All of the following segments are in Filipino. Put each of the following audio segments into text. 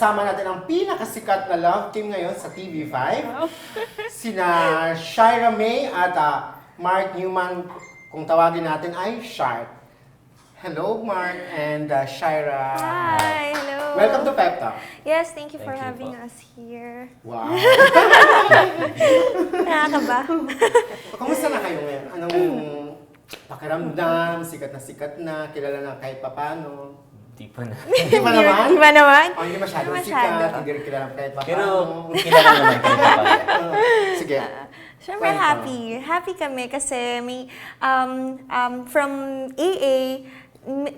kasama natin ang pinakasikat na love team ngayon sa TV5. Sina Shira May at Mark Newman, kung tawagin natin ay Shark. Hello, Mark and Shira. Hi, hello. Welcome to Pep Talk. Yes, thank you for Thank you having po. us here. Wow. Nakakaba. Kamusta na kayo ngayon? Anong pakiramdam? Sikat na, kilala na kahit papano? Di pa na. Hindi pa naman? Di ba naman? Oh, hindi masyadong Hindi masyado. sikat, hindi rin kilala kahit papano. Pero kilala naman kayo pa. Sige. Siyempre Kwento. happy kami kasi may from AA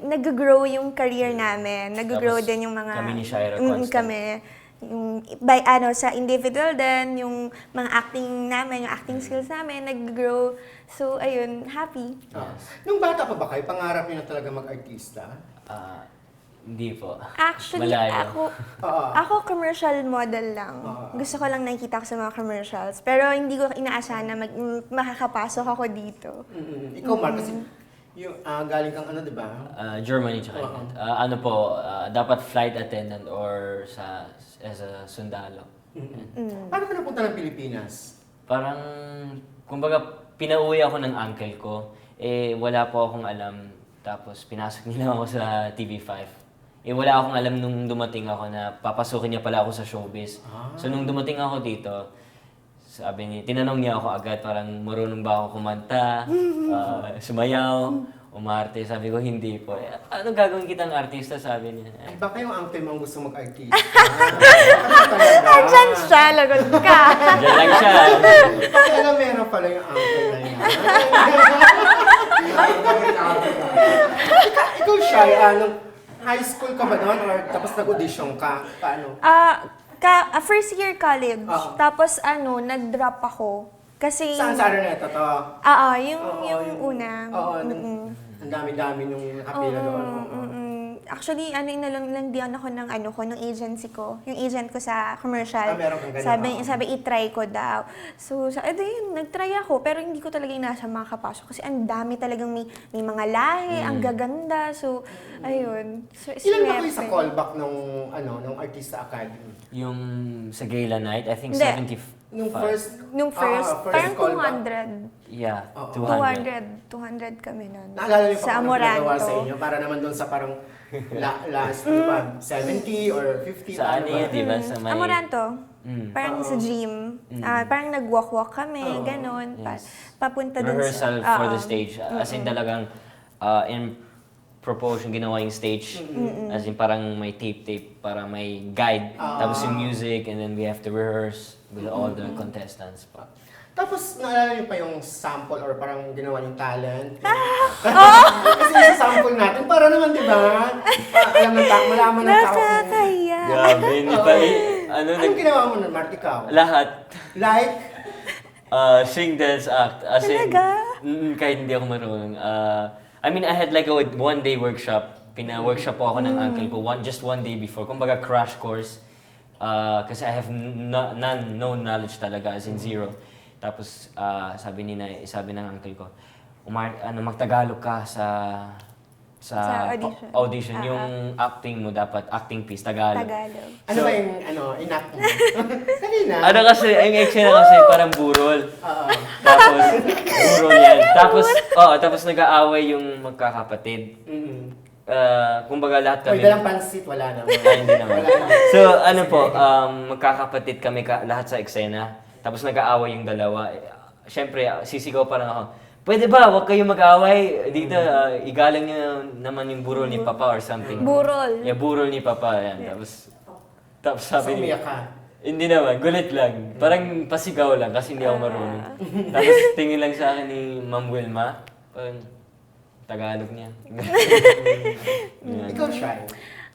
nag-grow yung career namin. Nag-grow Tapos din yung mga kami ni Shira constant. kami yung by sa individual din yung mga acting namin, yung acting skills namin nag-grow. So ayun, happy. Nung bata pa ba kayo, pangarap niyo na talaga mag-artista? Hindi po. Actually, Malayo. ako commercial model lang. Gusto ko lang nakikita ko sa mga commercials. Pero hindi ko inaasahan na makakapasok ako dito. Ikaw, Mark, kasi yung, galing kang ano, di ba? Germany tsaka England. Ano po, dapat flight attendant or as a sundalo. Paano ka napunta ng Pilipinas? Parang, kumbaga, pinauwi ako ng uncle ko. Wala po akong alam. Tapos, pinasok niya ako sa TV5. Wala akong alam nung dumating ako na papasukin niya pala ako sa showbiz. So, nung dumating ako dito, sabi niya, tinanong niya ako agad, parang marunong ba ako kumanta, sumayaw, umarte. Sabi ko, hindi po. Ano gagawin kitang artista? Sabi niya. Ay, baka yung uncle mo ang gusto mag-artista. Diyan siya, lagot ka. Diyan lang siya. Bakit alam meron pala yung uncle na yan? Ikaw, Shai, anong high school ka ba noon or tapos nag-audition ka? Paano? First year college. Oo. Tapos nag-drop ako. Kasi Saan sa Araneta to? yung Oo, una. Oo, ang dami-dami nung nakapila doon. Actually, lang ako ng agency ko. Yung agent ko sa commercial. Meron kang ganun, Sabi i-try ko daw. So, nag-try ako. Pero hindi ko talaga inasa makakapasok. Kasi ang dami talagang may mga lahi, ang gaganda. So, ayun. So, Ilan ba kayo sa swerte. callback nung Artista Academy? Yung sa Gala Night, I think Hindi. 75. Nung first, parang callback. 200. Yeah, Oo. 200. 200 kami nun. Naalala niyo pa Sa kung ano pinagawa Amoranto. sa inyo? Para naman doon sa parang last, ano ba, 70 or 50? Sa ano ba? yun, di ba? Sa may... Amoranto. Mm. Parang sa gym. Parang nag-walk-walk kami, ganon. Yes. Papunta dun Rehearsal sa... for the stage. As in talagang in proportion ginawa yung stage. As in parang may tape para may guide. Tapos yung music and then we have to rehearse with all the contestants. Tapos, naalala niyo pa yung sample or parang ginawa yung talent? Kasi yung sample natin, para naman, di ba? Alam ng tao, malaman ng tao. Nakakaya. Grabe, hindi pa Anong ginawa mo nun, Mart, ikaw? Lahat. Like? Sing, dance, act. As in, Talaga? kahit hindi ako marunong. I mean, I had like a one-day workshop. Pina-workshop po ako ng uncle ko just one day before. Kumbaga crash course. Kasi I have no knowledge talaga, as in zero. Tapos sabi ng uncle ko, magtagalog ka sa audition. Yung acting mo dapat, acting piece, Tagalog. Ano ba yung, inact mo? Kanina? Ano kasi, yung eksena kasi parang burol. Tapos, burol yan. Tapos nag-aaway yung magkakapatid. Kumbaga lahat kami... May dalang pansit, wala naman. Hindi naman. So, ano po, magkakapatid kami lahat sa eksena. Tapos nag-aaway yung dalawa. Siyempre, sisigaw parang ako, pwede ba, huwag kayo mag-aaway? Dito, igalang niyo naman yung burol ni Papa or something. Burol. Yeah, burol ni Papa. Yan. Tapos sabi So, niya, umiyak ka? hindi naman, gulit lang. Parang pasigaw lang kasi hindi ako marunong. Tapos tingin lang sa akin ni Ma'am Wilma, parang Tagalog niya. Ikaw, Shai.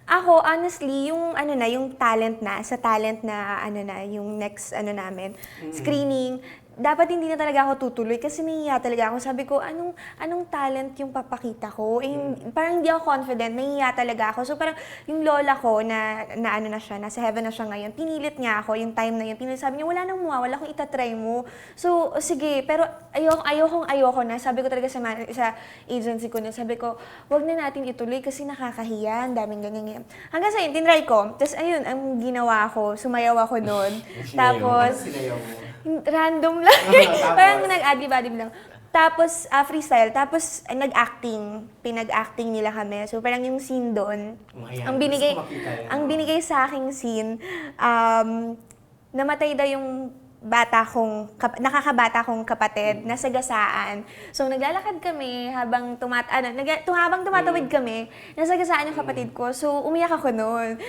Ako, honestly, yung sa talent na, yung next namin, screening, dapat hindi na talaga ako tutuloy kasi nahihiya talaga ako. Sabi ko, anong talent yung papakita ko? Parang hindi ako confident, nahihiya talaga ako. So parang yung lola ko na ano na siya, nasa heaven na siya ngayon, pinilit niya ako yung time na yun. Sabi niya, wala nang mawawala kung itatry mo. So sige, pero ayoko na. Sabi ko talaga sa agency ko na, sabi ko, wag na natin ituloy kasi nakakahiya, ang daming ganyan. Hanggang sa yun, tinry ko. Tapos ayun, ang ginawa ko, sumayaw ako noon. Tapos, Sinayaw mo. random lang. Tapos? Parang nag-adlib-adlib lang. Tapos, freestyle. Tapos, nag-acting. Pinag-acting nila kami. So, parang yung scene doon, Ayan, ang gusto ko makita yan. binigay sa aking scene, namatay daw yung nakakabata kong kapatid, nasa gasaan. So, naglalakad kami habang habang tumatawid kami, nasa gasaan yung kapatid ko. So, umiyak ako noon.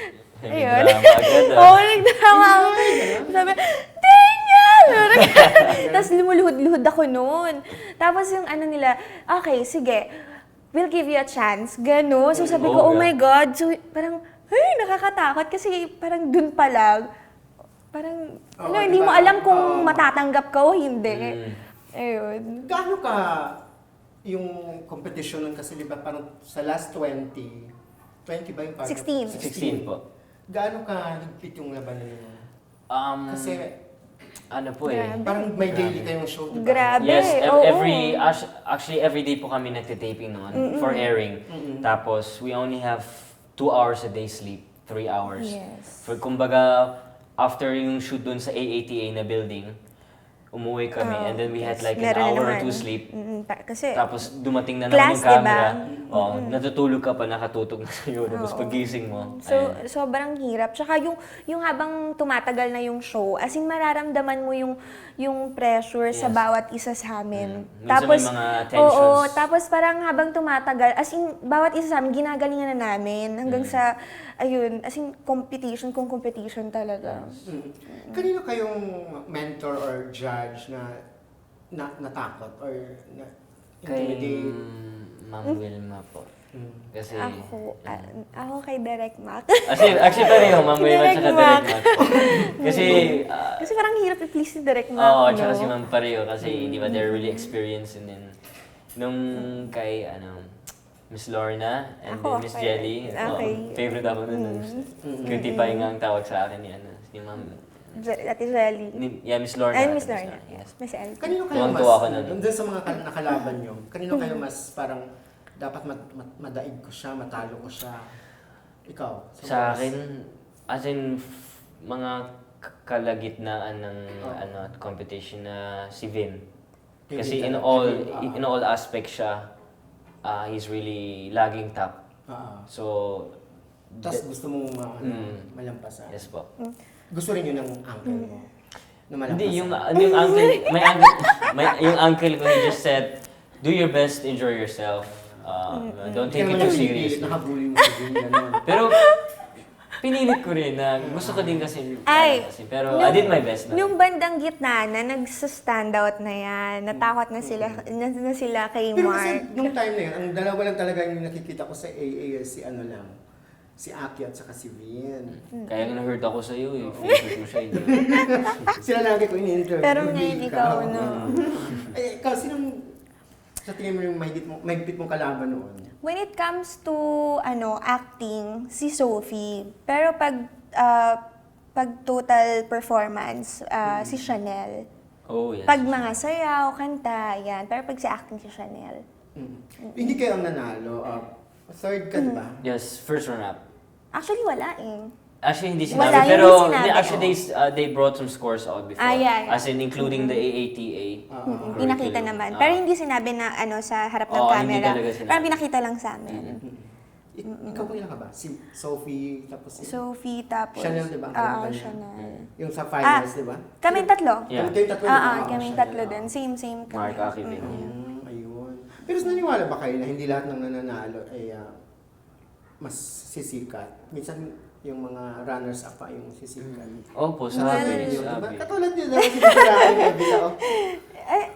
Ayun. Nagdrama agad, ah. Oo, nagdrama ako. Sabi, Daniel! Tapos lumuluhod-luhod ako noon. Tapos yung ano nila, okay, sige, we'll give you a chance. Gano'n. So sabi ko, oh my God. So parang, nakakatakot kasi parang dun pa lang. Parang, hindi mo alam kung matatanggap ka o hindi. Ayun. Gaano ka yung competition nun kasi di ba parang sa last 20 ba yung parang? 16. 16 po. Gaano ka higpit yung labanan nyo? Kasi Ano po eh. Grabe. parang may daily kayong show, di ba? Grabe. Yes, oo. actually every day po kami nagtitaping noon for airing. Tapos we only have 2 hours a day sleep, 3 hours. Yes. For kumbaga after yung shoot dun sa AATA na building, umuwi kami and then we had like an Meron na hour or naman. 2 sleep. Kasi, Tapos dumating na Class, naman yung camera. diba? Oh, natutulog ka pa, nakatutok na sa'yo. Tapos pagising mo. so, ayun. sobrang hirap. Tsaka yung habang tumatagal na yung show, as in mararamdaman mo yung pressure sa Yes. bawat isa sa amin. Minsan may mga tensions. Oo, tapos parang habang tumatagal, as in, bawat isa sa amin, ginagalingan na namin. Hanggang sa, ayun, as in, competition talaga. Kanino kayong mentor or judge na natakot or na Kay intimidate? Ma'am Wilma po. Kasi... Ako kay Direk Mac. Actually pareho, Ma'am Wilma Direct tsaka Mac. Direct Mac. Kasi... Kasi parang hirap i-please si Direk Mac, Oo, no? tsaka si Ma'am pareho kasi di ba they're really experienced and then nung kay Miss Lorna and Ako, then Miss okay. Jelly. Okay. Favorite ako nun. Cutie Pie nga ang tawag sa akin ni Ma'am. Ate Jelly. Miss Lorna. Ay, Miss Ate Lorna. Yes. Miss Ellie. Kanino kayo mas, Tuwang-tuwa ako nun. nandun sa mga nakalaban nyo, kanino kayo mas parang dapat madaig ko siya, matalo ko siya? Ikaw? Sa boss? akin, as in, mga kalagitnaan ng competition na si Vin. Kay Kasi Vin in talaga. all aspects siya, he's really laging top. So, Tapos gusto mong malampasan. yes po. Gusto rin yun ng uncle mo? Na malampasan? Hindi, yung uncle ko, he just said, do your best, enjoy yourself. Don't take it too seriously. Nakabuli mo si Vin, gano'n. Pero, pinilit ko rin na gusto ko din kasi. Ay, pero I did my best na. Nung bandang gitna na nagsa-stand out na yan, natakot na sila kay Pero kasi Mark. nung time na yun, ang dalawa lang talaga yung nakikita ko sa AA si ano lang, si Aki at saka si Vin. Kaya nga na-hurt ako sa'yo eh. Favorite mo siya eh. Sila lagi ko ini-interview. Pero hindi ngayon ikaw, no? Ay, ikaw, sinong sa tingin mo yung mahigpit mong kalaban noon? When it comes to acting, si Sophie. Pero pag total performance, si Chanel. Oh, yes. Pag mga sayaw, kanta, yan. Pero pag si acting, si Chanel. Hindi kayo ang nanalo. Third ka, di ba? Yes, first run-up. Actually, wala eh. Actually, hindi Wala, sinabi. hindi Pero sinabi, actually, they brought some scores out before. Yeah. As in, including the AATA. Pinakita curriculum. naman. Pero hindi sinabi na sa harap ng Oo, hindi camera. talaga sinabi. Parang pinakita lang sa amin. Ikaw kung ilan ka ba? Si Sophie, tapos si Sophie, tapos... Chanel, di ba? Ang Oo, kanta niya. Chanel. Yung sa finals, di ba? Kaming tatlo. Yeah. Kayong tatlo, di ba? Kaming Chanel, tatlo din. Same kami. Mark, Aki, Vin. Ayun. Pero naniwala ba kayo na hindi lahat ng nananalo ay mas sisikat? Minsan yung mga runners-up pa yung sisikat. Opo, Sabi sabi. niyo, diba? Sabi. Katulad niyo daw, sinisiraan yung kabila. Eh,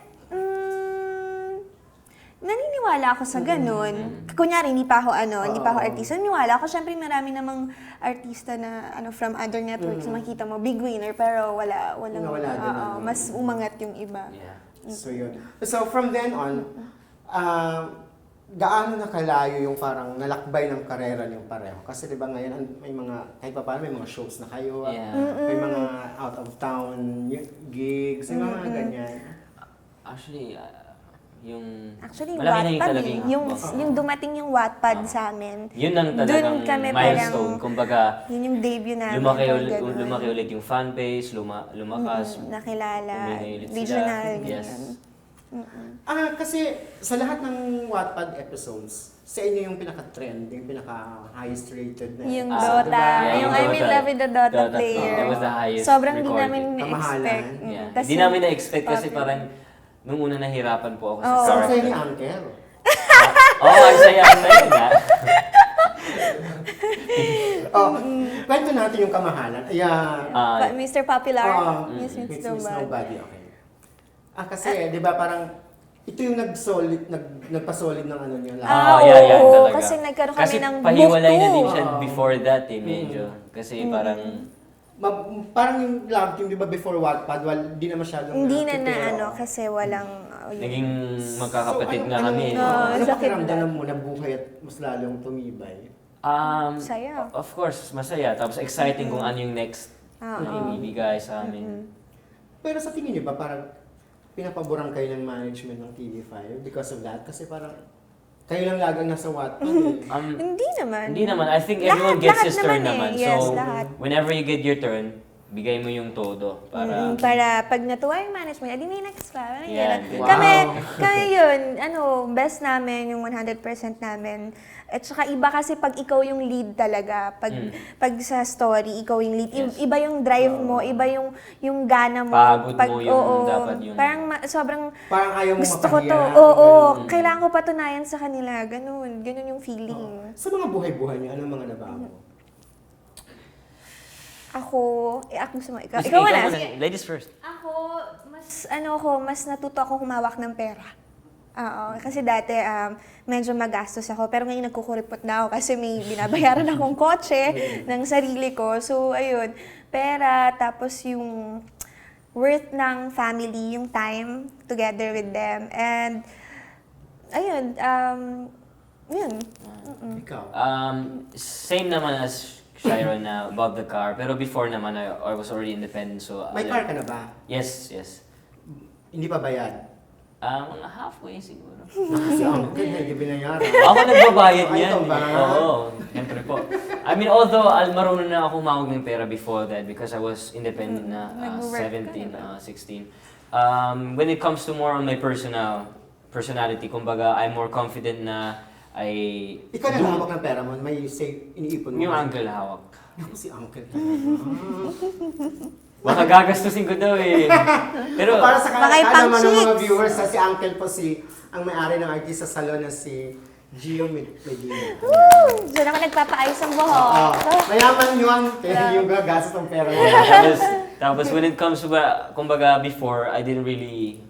naniniwala ako sa ganun. Kunyari, hindi pa ako artista. Naniniwala ako, syempre marami namang artista na from other networks na makita mo, big winner, pero walang, Nawala din, mas umangat yung iba. Yeah. So yun. So from then on, gaano na kalayo yung parang nalakbay ng karera niyo pareho? Kasi 'di ba ngayon may mga kahit pa paano may mga shows na kayo, Yeah. may mga out of town gigs, may mga ganyan. Actually, Actually, malaki na Wattpad talaga yung dumating yung Wattpad sa amin. Yun ang Dun talagang kami milestone. Kumbaga, Yun yung debut namin. lumaki ulit yung fan base, lumakas. Nakilala, Umingay ulit sila. regional, Yes. ganyan. Kasi sa lahat ng Wattpad episodes, sa inyo yung pinaka-trend, yung pinaka-highest rated na Yung episode, Dota, diba? Yeah, yung yung I'm in Dota. love with the Dota Dota, player. that was the highest Sobrang hindi recorded. namin Kamahalan. expect. Yeah. Tas Hindi yung namin na-expect kasi popular. parang nung una nahirapan po ako Oo. sa So, sa'yo ni character. Uncle. Ang saya nga. Kwento natin yung kamahalan. Ayan. Mr. Popular, Miss Miss Miss Miss Nobody. Nobody, okay. Kasi, di ba parang, ito yung nagpasolid ng ano niyo lahat. Yeah, oo, talaga. kasi nagkaroon kami ng pahiwalay na book din two. siya before that eh, medyo. Kasi parang, Parang yung love team, di ba, before Wattpad, di na masyadong Hindi na nakikipero. kasi walang... naging magkakapatid nga kami. Ano sakit pakiramdam mo na buhay at mas lalong tumibay? Saya. Of course, masaya. Tapos exciting kung ano yung next na ibibigay sa amin. Pero sa tingin niyo ba, parang pinapaboran kayo ng management ng TV5 because of that? Kasi parang kayo lang lagang nasa Wattpad eh. Hindi naman. Hindi naman. I think Lahat- everyone gets lahat his turn naman naman. eh. Yes, So, lahat. whenever you get your turn, bigay mo yung todo. Para pag natuwa yung management, edi may next pa. Parang Yeah, yan. wow. Kami yun, best namin, yung 100% namin. At saka iba kasi pag ikaw yung lead talaga, pag sa story, ikaw yung lead, Yes. iba yung drive mo, iba yung gana mo. Pagod mo yung dapat yung- Parang sobrang Parang ayaw mo gusto ko to. mapahiya, Oo, ganun. kailangan ko patunayan sa kanila. Ganun yung feeling. Sa mga buhay-buhay niyo, anong mga nabago? Ako gusto mo, ikaw. Sige, Ikaw muna. muna. Sige. Ladies first. Ako, mas natuto akong humawak ng pera. Oo, kasi dati medyo magastos ako, pero ngayon nagkukuripot na ako kasi may binabayaran akong kotse ng sarili ko. So, ayun, pera, tapos yung worth ng family, yung time together with them. And, ayun, yun. Ikaw? Same naman as Shira na about the car. Pero before naman, I was already independent. So, May car ka na ba? Yes. Hindi pa bayad? Mga halfway siguro. Kasi ang hindi binayaran. Ako nagbabayad Ay, yan. ito ba? Oo, siyempre po. I mean, although marunong na ako humawag ng pera before that because I was independent na Nag-work ka 17, na 16. When it comes to more on my personality, kumbaga, I'm more confident na Ikaw na hawak ng pera mo, may say, iniipon mo. yung uncle hawak. Ako si uncle talaga. Baka gagastusin ko daw eh. Pero, Para sa Baka naman ng mga ipang-chicks. viewers, si uncle po ang may-ari ng artista salon na si Gio Medina. Diyan ako nagpapaayos ang buhok. Mayaman yun, kaya yung gagastos ng pera niya. tapos when it comes to, kumbaga before, I didn't really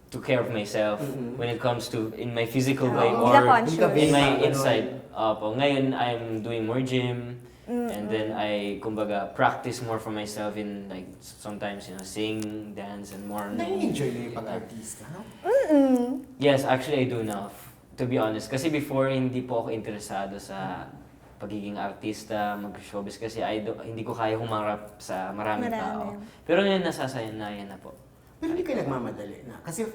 took care of myself when it comes to in my physical way Hindi or ka conscious. in my Ganun. inside. Ngayon, I'm doing more gym. And then I, kumbaga, practice more for myself in like sometimes, sing, dance, and more. Nai-enjoy mo yung pag-artista? Yes, actually I do now. To be honest. Kasi before, hindi po ako interesado sa pagiging artista, mag-showbiz kasi hindi ko kaya humarap sa maraming tao. Pero ngayon, nasasayanayan na po. Pero hindi ka nagmamadali na. Kasi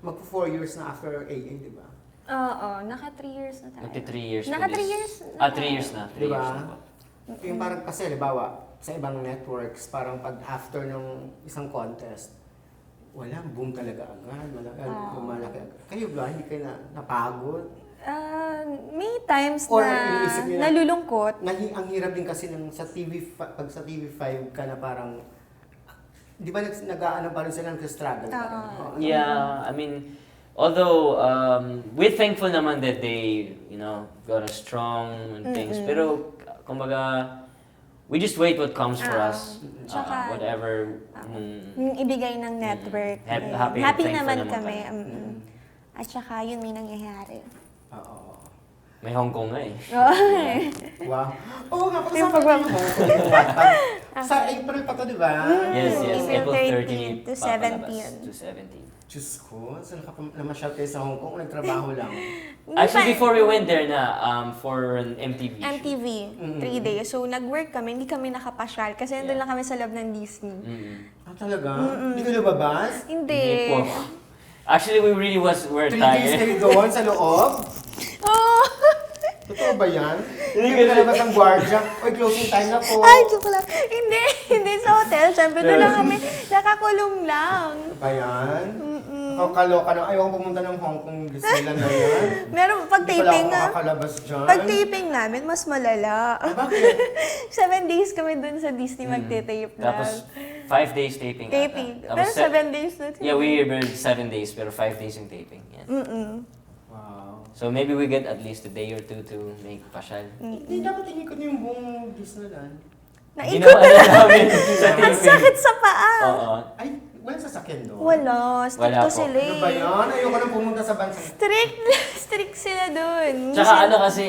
mag-4 years na after AA, di ba? Oo, naka 3 years na tayo. Magti 3 years Naka po 3 this- years na 3 years na. 3 Diba? years na po. Yung parang kasi, halimbawa, sa ibang networks, parang pag after ng isang contest, wala, boom talaga agad, malaki agad. Kayo ba, hindi kayo napagod? May times Or na iniisip nyo na- nalulungkot. Ang hirap din kasi sa pag sa TV5 ka na parang, di ba nag-aano pa rin sila, nag-struggle pa rin? Oo. Yeah, I mean, although we're thankful naman that they, got us strong and things. Pero, kumbaga, we just wait what comes for us. Tsaka, Whatever. Yung ibigay ng network. Happy and Happy thankful naman naman kami. kami. At saka yun may nangyayari. Oo. May Hong Kong nga eh. Wow. Oo nga, Yung pag-usapan natin yung Wattpad. Sa April pa to, di ba? Yes, yes. April April 13 13 to papalabas. 17. To 17. Diyos ko, saan ka pa namasyal kayo sa Hong Kong? Nagtrabaho lang. Actually, before we went there na, for an MTV shoot. MTV, 3 days. So, nag-work kami, hindi kami nakapasyal kasi nandun lang kami sa loob ng Disney. Ah, talaga? Hindi ka lumabas? Hindi. Hindi po. Actually, we really were 3 days tired. kayo doon sa loob? Oh! Totoo ba yan? Hindi ka nalabas ang gwardiya. Oy, closing time na po. Ay, joke lang. Hindi sa hotel. Siyempre, doon lang kami. Nakakulong lang. Ba yan? Nakakaloka na. Ayaw pumunta ng Hong Kong Disneyland na yan. Meron, pag Hindi pala taping ako na. makakalabas dyan. Pag taping namin, mas malala. Ah, bakit? 7 days kami dun sa Disney magte-tape na. Tapos, 5 days taping. ata. Taping. Tapos, Pero 7 days na. Yeah, we were 7 days, pero 5 days yung taping. Yan. Wow. So maybe we get at least a day or two to make pasyal. Hindi dapat inikot niyo yung buong Disneyland. Naikot Ginawa na. namin sa Ang taping. sakit sa paa. Oo. Ay, walang sasakyan doon. Wala. Strict Wala to po. sila Ano ba eh. yan? Ayoko nang pumunta sa bansa. Strict. Strict sila dun. Tsaka ano kasi,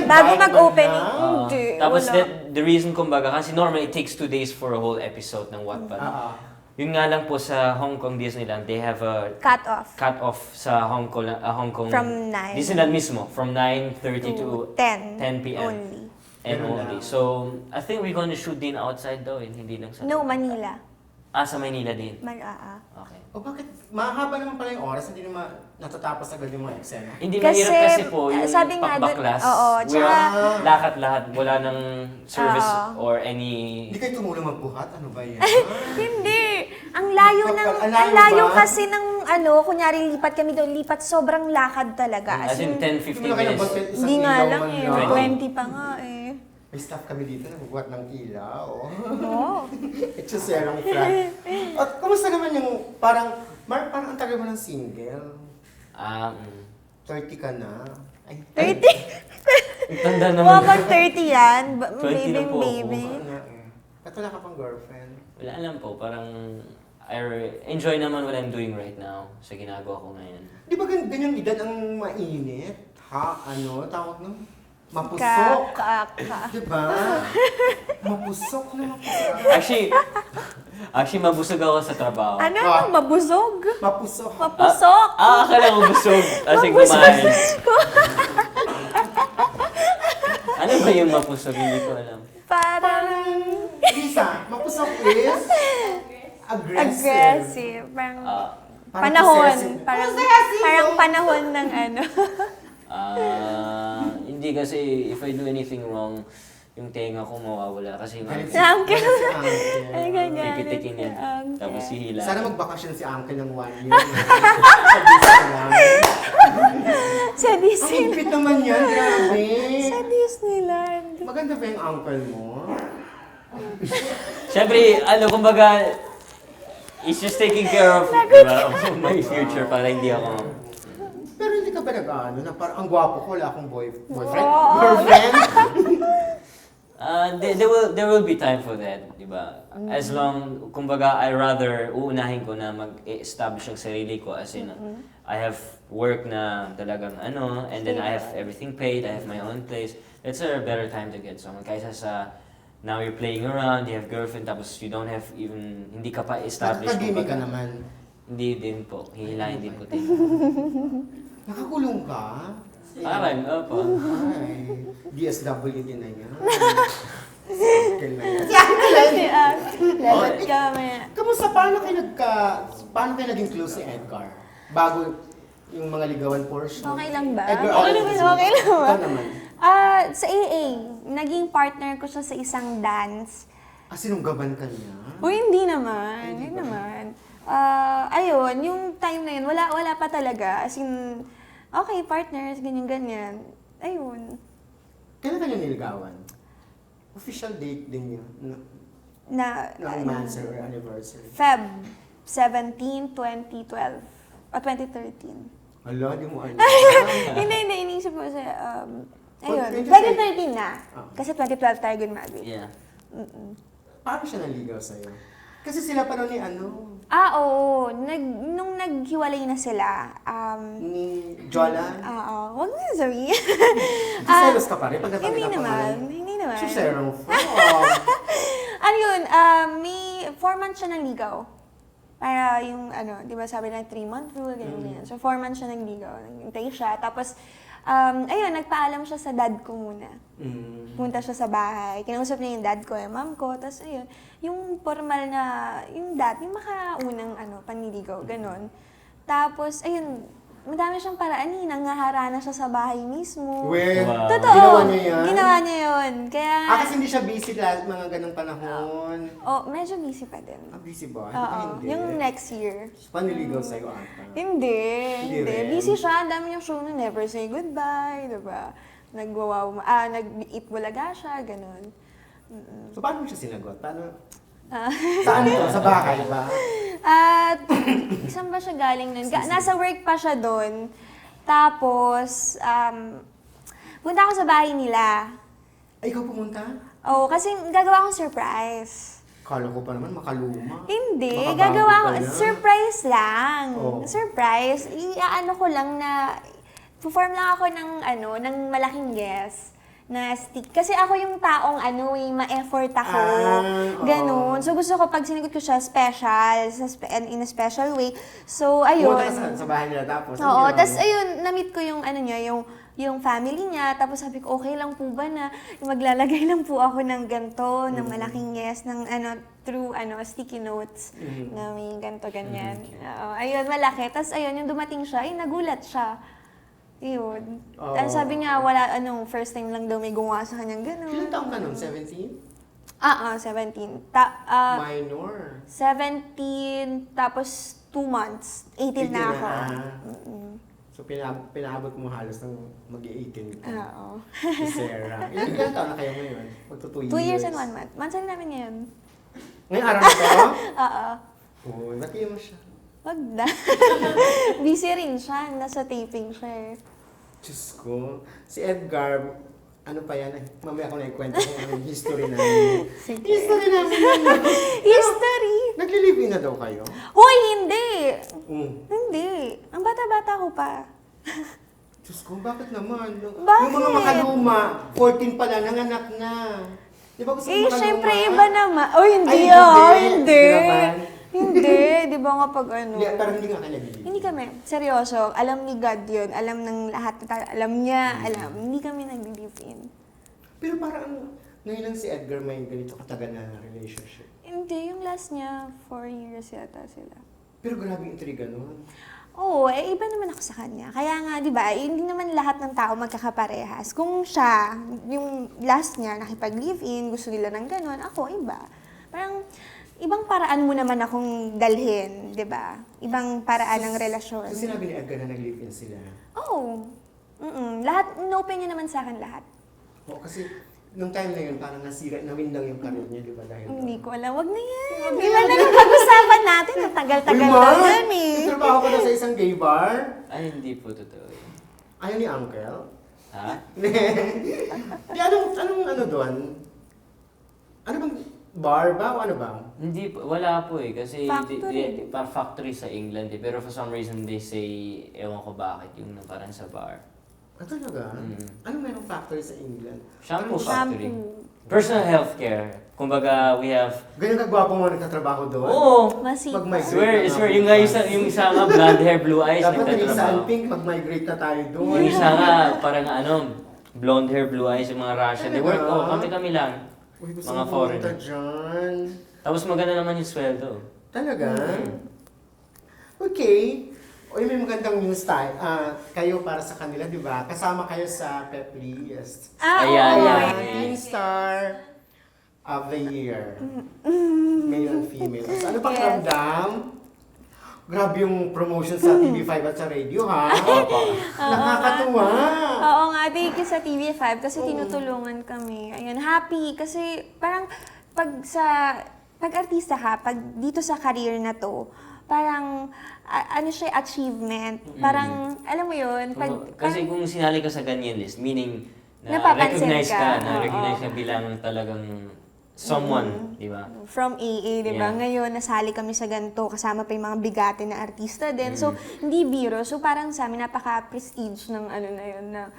Bago mag-opening. oo. Hindi. Tapos Wala. the reason kumbaga, kasi normally it takes 2 days for a whole episode ng Wattpad. Yun nga lang po sa Hong Kong Disneyland, they have a Cut off. cut off sa Hong Kong From 9 Disneyland mismo, from 9:30 to 10. 10 p.m. Only. and Ganun only. lang. So, I think we're gonna shoot din outside daw, hindi lang sa... No, Manila. Sa Maynila din. Okay. O bakit? Mahaba naman pala yung oras, hindi naman natatapos agad yung mga eksena. Hindi Kasi, mahirap kasi po yung sabi nga dun- pakbaklas. oo, We're lahat lahat. Wala ng service Oo. or any... Hindi kayo tumulong magbuhat? Ano ba yan? Hindi. Ang layo ng Ang ang layo layo ba? kasi ng kunyari lipat kami doon, lipat sobrang lakad talaga. As in 10-15 Tumulong kayo ng minutes. budget, isang Hindi nga ilaw lang man eh. lang. 20 pa nga eh. May staff kami dito na magbuhat ng ilaw. Oo. Etchoserong flat. At kumusta naman yung parang, Mark, parang ang tagal mo ng single. 30 ka na. Ay, 30? Ang tanda Mga naman. mag 30 yan. 20 Baby, na po ako. baby. oo nga eh. At wala ka pang girlfriend. Wala lang po. Parang enjoy naman what I'm doing right now sa ginagawa ko ngayon. Di ba ganyang edad ang mainit? Ha? Ano? Tawag no? Mapusok. Di ba? Mapusok na mapusok. Actually, mabusog ako sa trabaho. Ano? Ah. Mabusog? Mapusok. Mapusok? Akala ko busog. Kasi Mabusog. kumain. Ano ba yung mapusog? Hindi ko alam. Parang Lisa, mapusok is aggressive. aggressive. Parang Parang panahon. possessive. Parang, Possessive, parang oh. panahon ng ano. Hindi kasi if I do anything wrong, yung tenga ko mawawala. Kasi Galit Si Uncle. Uncle. Ay, ganyan. pipitikin yan. Uncle. Tapos hihila. Sana magbakasyon si Uncle ng 1 year. Sa Disneyland. Sa Ang Disneyland. higpit naman yan, grabe. Sa Disneyland. Maganda ba yung uncle mo? Siyempre, kumbaga, it's just taking care of, diba, of my future para hindi ako... Pero hindi ka ba nag-ano na parang ang gwapo ko, wala akong boyfriend? Oh. Girlfriend? There will be time for that, di ba? As long, kumbaga, I rather uunahin ko na mag-establish ang sarili ko as in, I have work na talagang and then I have everything paid, I have my own place. That's a better time to get someone. Kaysa sa, now you're playing around, you have girlfriend, tapos you don't have even, hindi ka pa established. Nakakagimik ka kumbaga. naman. Hindi din po, hihilahin din po din. Nakakulong ka? Parang, opo. Ay, DSWD na yan. Uncle na yan. Si Uncle na Si yan. Lagot kami. Kamusta, paano kayo naging close si Edgar? Bago yung mga ligawan portion. Okay lang ba? Edgar, Okay lang ba? Okay lang ba? Ikaw naman. Sa AA, naging partner ko siya sa isang dance. Sinunggaban ka niya? Uy, hindi naman. Hindi naman. Ayun, yung time na yun, wala pa talaga. As in, okay, partners, ganyan-ganyan. Ayun. Kailan ka niya niligawan? Official date din yun. Na, Ng Manser or anniversary. Feb 17, 2012. O 2013. Ala, di mo alam. Hindi, iniisip ko sa, ayun, 2013 2013 na. Ah. Kasi 2012 tayo gun married. Yeah. Paano siya naligaw sa'yo? Kasi sila pa rin ni ano, Oo. Nung naghiwalay na sila, ni Jola. oo, wag na sabihin. Selos ka pa rin pag Hindi natanggap naman, ka hindi naman. Si Sarah Ano yun, may 4 months siya ng ligaw. Para yung, di ba sabi na 3-month rule, ganyan. So 4 months siya ng ligaw, naghintay siya. Tapos, ayun, nagpaalam siya sa dad ko muna. Punta siya sa bahay, kinausap niya yung dad ko, yung mom ko, tapos ayun, yung formal na, yung dad, yung makaunang panliligaw, ganon. Tapos, ayun, madami siyang paraan, nangaharana siya sa bahay mismo. Well, Wow. Totoo. Ginawa niya yan? Ginawa niya yun. Kaya, Kasi hindi siya busy lahat mga ganong panahon. medyo busy pa din. Busy ba? Oo, Hindi. yung next year. Paniligaw sa'yo ata. Hindi. rin. Busy siya. Ang dami niyang show na Never Say Goodbye, diba? Nag-eat bulaga siya, ganun. So, paano mo siya sinagot? Paano? Saan to? Sa bahay ba? At, saan ba siya galing nun? Nasa work pa siya doon. Tapos, punta ako sa bahay nila. Ay, ikaw pumunta? Oo, kasi gagawa akong surprise. Kala ko pa naman makaluma. Hindi, Makabago gagawa ko. pa yan. Surprise lang. Oo. Surprise. Iaano ko lang na, perform lang ako ng malaking guest na stick. Kasi ako yung taong ma-effort ako. Oo. Ganun. So gusto ko pag sinigot ko siya special, in a special way. So ayun. Pumunta ka sa bahay nila tapos. ano Oo, ginawa tas mo? ayun, na-meet ko yung yung family niya, tapos sabi ko, okay lang po ba na maglalagay lang po ako ng ganto, ng malaking yes, ng through sticky notes, na may ganto, ganyan. Oo, ayun, malaki. Tapos ayun, yung dumating siya, nagulat siya. Yun. Oo. Sabi niya, first time lang daw may gumawa sa kanyang gano'n. Ilan taong ka nun? 17? 17. Minor. 17, tapos 2 months. 18 na ako. So, pinaabot mo halos ng mag-18 ka. Oo. Si Sarah. Ilan taon na kayo ngayon? Magto 2 years. 2 years and 1 month. Mansal namin ngayon. Ngayong araw na to? Oo. Uy, batiin mo siya. Wag na. Busy rin siya. Nasa taping siya eh. Diyos ko. Si Edgar, ano pa yan? Mamaya ako na ikwento kung ano yung history namin. Sige. History namin yan. History! Nagli-live-in na daw kayo? Hoy, hindi! Hindi. Ang bata-bata ko pa. Diyos ko, bakit naman? Bakit? Yung mga makaluma, 14 pa lang, nanganak na. Di ba gusto mo makaluma? Syempre, iba naman. Oh, hindi Ay, hindi. Hindi naman. Hindi. Di ba nga pag Hindi, pero hindi nga kayo nag-live-in. Hindi kami. Seryoso. Alam ni God yun. Alam ng lahat. Alam niya. Alam. Hindi kami nag-live-in. Pero parang, ngayon lang si Edgar may ganito katagal na relationship. Hindi. Yung last niya, 4 years yata sila. Pero grabe intriga nun. Oo, iba naman ako sa kanya. Kaya nga, di ba, hindi naman lahat ng tao magkakaparehas. Kung siya, yung last niya, nakipag-live-in, gusto nila ng gano'n, ako, iba. Parang, ibang paraan mo naman akong dalhin, di ba? Ibang paraan ng relasyon. So sinabi ni Edgar na nag-live-in sila. Oo. Lahat, no-open niya naman sa akin lahat. Oo, kasi nung time na yun, parang nawin lang yung career niya, di ba? Dahil Hindi ko alam. Wag na yan. Di ba na lang pag-usapan natin? Ang tagal-tagal daw yan eh. Trabaho ka na sa isang gay bar? Ay, hindi po totoo yun. Ayaw ni Uncle? Ha? Di, anong doon? Ano bang bar ba o ano ba? Hindi po, wala po eh. Kasi Factory. factory sa England eh. Pero for some reason they say, ewan ko bakit, yung parang sa bar. Ah, talaga? Anong merong factory sa England? Shampoo Parang- factory. Shampoo. Personal healthcare. Kumbaga, we have... Ganyan kagwapo mo nagtatrabaho doon? Oo! Masip. Mag-migrate Swear, yung isa nga blonde hair, blue eyes, Dapat yung isa nagtatrabaho. pink, mag-migrate na tayo doon. Yung isa nga, parang blonde hair, blue eyes, yung mga Russian. They work, kami lang. Uy, gusto Mga mo pumunta foreigner. dyan. Tapos maganda naman yung sweldo. Talaga? Okay. Uy, may magandang news tayo. Kayo para sa kanila, di ba? Kasama kayo sa Pep List. Ayan, oo. yan. Teen Star of the Year. Male and female. So, ano pang Yes. ramdam? Grabe yung promotion sa TV5 at sa radio, ha? Nakakatuwa. Oo nga, thank you sa TV5 kasi tinutulungan kami. Ayun, happy kasi parang pag artista ka, pag dito sa career na to, parang ano siya, achievement. Parang, alam mo yun, Kasi kung sinali ka sa ganyan list, meaning na Napapansin recognize ka. ka, na Oo. recognize ka bilang talagang someone, di ba? From AA, di ba? Yeah. Ngayon, nasali kami sa ganito, kasama pa yung mga bigate na artista din. So, hindi biro. So, parang sa amin, napaka-prestige ng ano na yun, na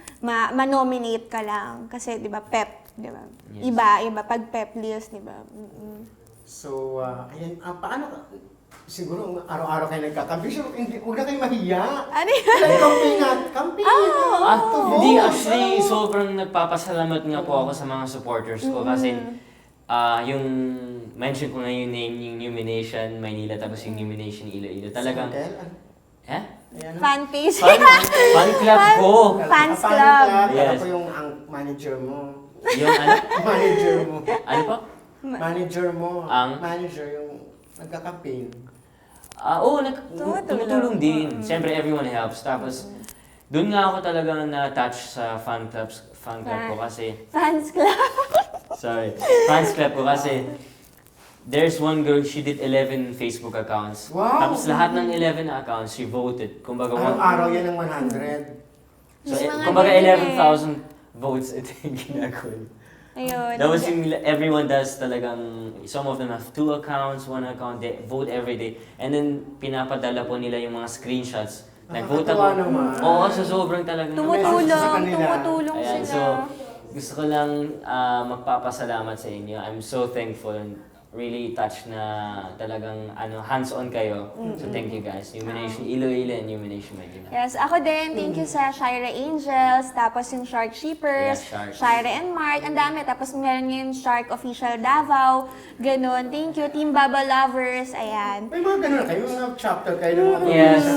ma-nominate ka lang. Kasi, di ba, PEP, di ba? Yes. Iba, pag PEP list, di ba? So, ayan, paano, siguro araw-araw kayo nagkakampi, so, huwag na kayo mahiya. Ano yun? Like, camping nga, camping. Hindi, actually, sobrang nagpapasalamat nga po ako sa mga supporters ko kasi yung mention ko nga yung name, yung Numination Maynila, tapos yung Numination Iloilo. Talagang, eh? Ayan, Fan page. Fan club ko! Fans club. Yes. Yes. Ako yung ang manager mo. Yung ano? Manager mo. Ano po? Manager mo. Ang? Manager yung nagka-campaign. Oo, Tumutulong. tumutulong din. Siyempre, everyone helps. Tapos, doon nga ako talagang na-touch sa fan club ko kasi, Fans club. fans club ko kasi, there's one girl, she did 11 Facebook accounts. Wow! Tapos lahat ng 11 accounts, she voted. Kumbaga, Araw-araw yan ng 100. so, Yung mga kumbaga ganyan 11,000 votes ito yung ginagawa. Ayun. Tapos yung everyone does talagang, some of them have 2 accounts, 1 account, they vote every day. And then, pinapadala po nila yung mga screenshots. Nag-vote ako. Nakakatuwa naman. Oo, so sobrang talagang Message sa kanila. Tumutulong Ayan, so sila. gusto ko lang magpapasalamat sa inyo. I'm so thankful and really touched na talagang hands-on kayo. So thank you guys. Numination Iloilo and Numination Maynila. Yes, ako din. Thank you sa Shira Angels, tapos yung Shark Shippers, Yeah, Shark. Shira and Mark. Ang dami. Tapos meron yung Shark Official Davao. Ganon. Thank you. Team Baba Lovers. Ayan. May mga ganun kayo, mga chapter kayo ng mga Yes.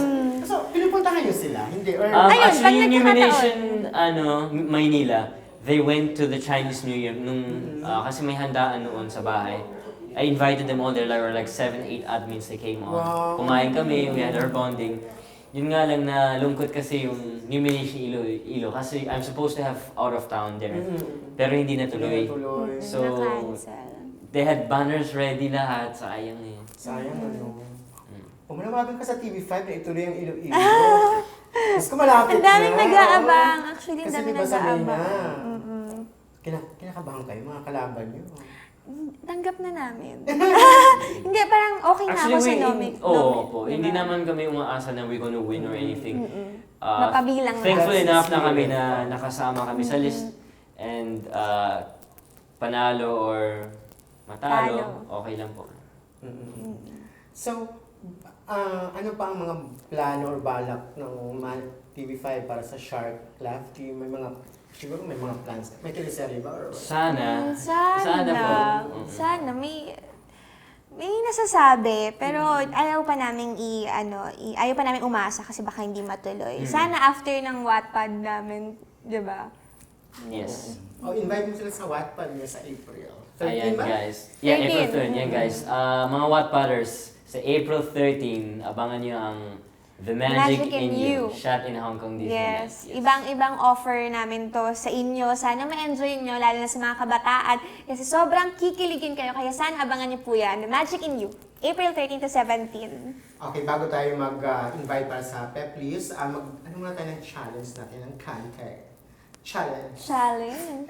So, pinupuntahan niyo sila, hindi? Or, Ayun, Actually, pag yung nagkakataon. Numination Maynila, they went to the Chinese New Year nung kasi may handaan noon sa bahay. I invited them all. There were like 7-8 admins that came on. Wow. Kumain kami, we had our bonding. Yun nga lang na lungkot kasi yung Numination Ilo kasi I'm supposed to have out of town there. Pero hindi natuloy. Tuloy. So, Na-cancel. they had banners ready lahat. Sayang eh. Sayang ano. Pumanawagan ka sa TV5 na ituloy ang Iloilo. Mas kumalapit Ang daming na. nag-aabang. Actually, ang Kasi daming diba sanay na. nag-aabang. Kinakabahan kayo, mga kalaban niyo. Tanggap na namin. Hindi, parang okay na ako sa Nomic. Oo po. Hindi naman kami umaasa na we're gonna win or anything. Mapabilang lang. Thankful enough na kami na nakasama kami sa list. And panalo or matalo, okay lang po. So, ano pa ang mga plano or balak ng TV5 para sa Shark Laugh Team? May mga, siguro may mga plans. May teleserye ba? Or Sana. Sana. po. Sana. May nasasabi, pero ayaw pa namin ayaw pa namin umasa kasi baka hindi matuloy. Sana after ng Wattpad namin, di ba? Yes. invite mo sila sa Wattpad niya sa April. 13 Ayan ba? guys. Yeah, 13. April 3rd. Yan guys. Mga Wattpadders, sa April 13, abangan nyo ang The Magic in You, shot in Hong Kong Disneyland. Yes. Ibang offer namin to sa inyo. Sana ma-enjoy nyo, lalo na sa mga kabataan. Kasi sobrang kikiligin kayo. Kaya sana abangan nyo po yan. The Magic in You, April 13 to 17. Okay, bago tayo mag-invite para sa Pep Please, ano muna tayo ng challenge natin, ng kante. Challenge. Challenge.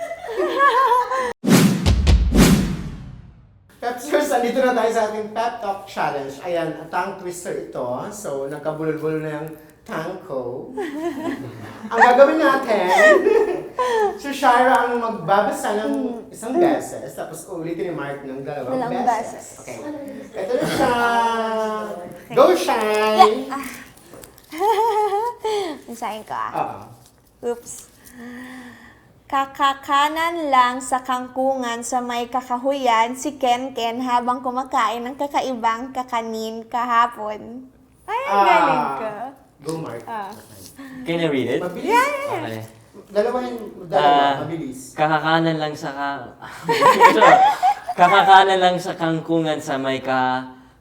Pepsters, andito na tayo sa ating Pep Talk Challenge. Ayan, tongue twister ito. So, nagkabulol-bulol na yung tongue ko. Ang gagawin natin, si Shira ang magbabasa ng isang beses, tapos ulitin ni Mark ng dalawang beses. Okay. Ito na siya. Go, Shine! Isahin ko ah. Oo. Oops. Kakakanan lang sa kangkungan sa may kakahuyan si Ken habang kumakain ng kakaibang kakanin kahapon. Ay, ang galing ka. Go, Mark. Can I read it? Mabilis. Okay. Dalawa, mabilis. Kakakanan lang sa kakakanan lang sa kangkungan sa may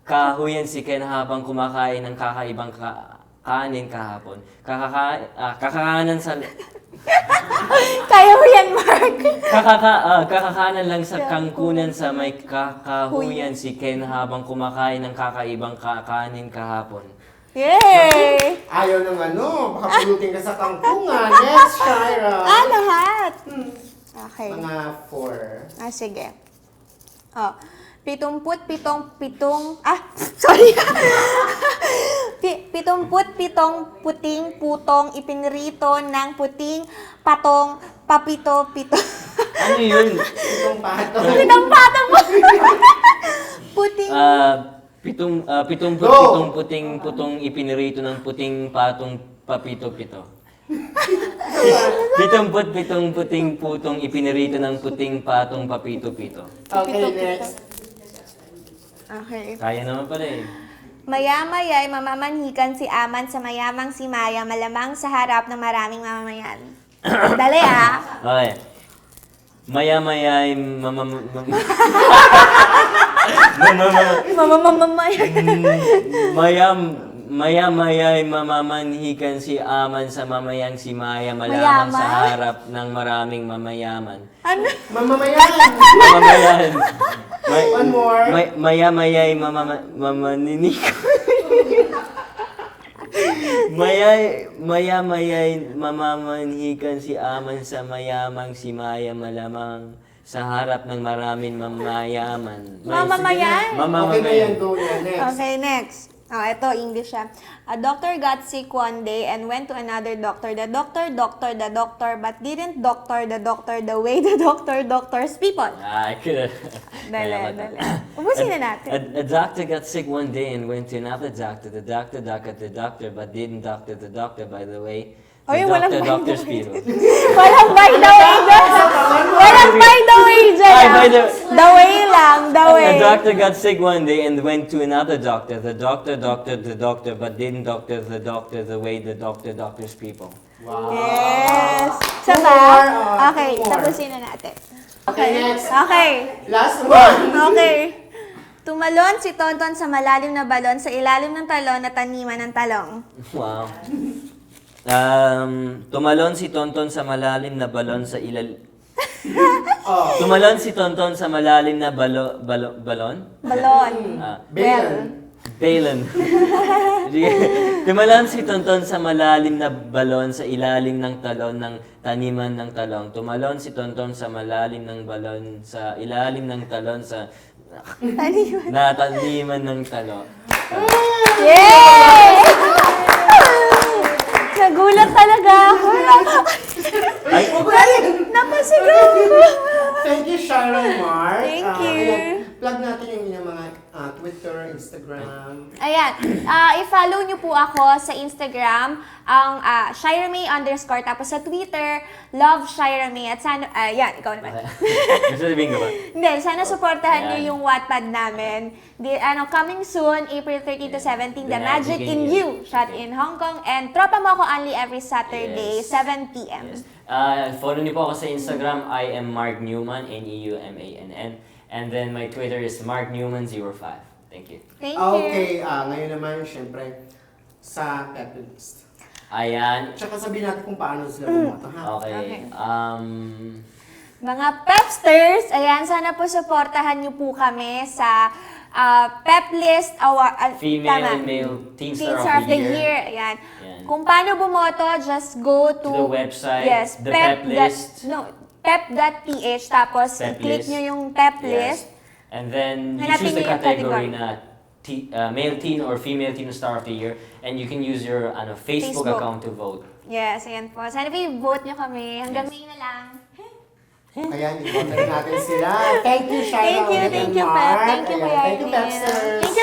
kahuyan si Ken habang kumakain ng kakaibang kanin kahapon. Kakakanan sa Kaya mo yan, Mark. kakakanan lang sa kangkunan sa may kakahuyan si Ken habang kumakain ng kakaibang kanin kahapon. Yay! Ayaw ng baka pulutin ka sa kangkungan. Yes, Shira. Lahat. Okay. Mga 4. Sige. Oh. 77 puting putong ipinrito ng puting patong papito-pito. Ano yun? Itong pato. Pitong patong puting Pitong puting putong ipinirito ng puting patong papito-pito. Pitong puting putong ipinirito ng puting patong papito-pito. Okay, next. Okay. Kaya naman pala eh. Maya-maya'y mamamanhikan si Aman sa mayamang si Maya, malamang sa harap ng maraming mamamayan. Dali ah! Okay. Maya-maya'y Maya-maya'y mamamanhikan si Aman sa mamayang si Maya, malamang sa Mayaman? harap ng maraming mamayaman. Ano? Mamamayan. Mamamayan. One more. Maya-maya'y mamaninika. Maya-maya'y mamamanhikan si Aman sa mayamang si Maya, malamang sa harap ng maraming mamayaman. Mamamayan? Okay na yan, go na. Next. Okay, next. Oh, ito, English siya. A doctor got sick one day and went to another doctor. The doctor, but didn't doctor the way the doctor doctors people. I could have. Dali. Ubusin na natin. A doctor got sick one day and went to another doctor. The doctor doctored the doctor, but didn't doctor the doctor, by the way. Oy, The walang doctor by the doctors way. people. Walang by the way dyan. Walang by the way dyan. Ay, by the- The way lang, the way. A doctor got sick one day and went to another doctor. The doctor doctored the doctor, but didn't doctor the way the doctor doctors people. Wow. Yes. Isa Two ba? more, Okay, two more. tapusin na natin. Okay, next. Okay. Last one. Okay. Tumalon si Tonton sa malalim na balon sa ilalim ng talon na taniman ng talong. Wow. Tumalon si Tonton sa malalim na balon sa Oh. Tumalon si Tonton sa malalim na balon? Balon. Balan. Balon. Sige. Tumalon si Tonton sa malalim na balon sa ilalim ng talon ng taniman ng talong. Tumalon si Tonton sa malalim ng balon sa ilalim ng talon sa Taniman. taniman ng talong. Yay! Nagulat talaga ako. Ay, Napasigaw ko. Thank you, Sharon Mark. Thank you. Ayan, plug natin yung inyong mga Twitter, Instagram. Ayan, i-follow nyo po ako sa Instagram, ang ShyraMay _ tapos sa Twitter, Love ShyraMay. At sana, yan, ikaw naman. gusto sabihin ko ba? Hindi, sana supportahan nyo Ayan. yung Wattpad namin. Coming soon, April 13 to 17, The The Magic in You, shot in Hong Kong. And Tropa Mo Ko only every Saturday, Yes. 7 p.m. Yes. Follow niyo po ako sa Instagram. I am Mark Newman, Neumann. And then my Twitter is MarkNewman05. Thank you. Thank you. Okay, ngayon naman, syempre, sa pep list. Ayan. Tsaka sabihin natin kung paano sila bumoto, ha? Okay. Okay. Mga Pepsters, ayan, sana po supportahan niyo po kami sa Pep List Award. Female and male Teen Teen Star of the Year. Year. Ayan. Ayan. Kung paano bumoto, just go to To the website, yes, the Pep List. pep.ph, tapos Pep click List. nyo yung Pep Yes. List. And then you Hanapin choose the niyo yung category category. na male teen or female teen star of the year, and you can use your Facebook Facebook. account to vote. Yes, ayan po. Sana po i-vote nyo kami. Hanggang May na lang. Ayan, i-vote natin sila. Thank you, Sharon. Thank you, and Pep. Mark. Thank you, Ayan, Kuya Thank you, Ernil. Pepsters. Thank you,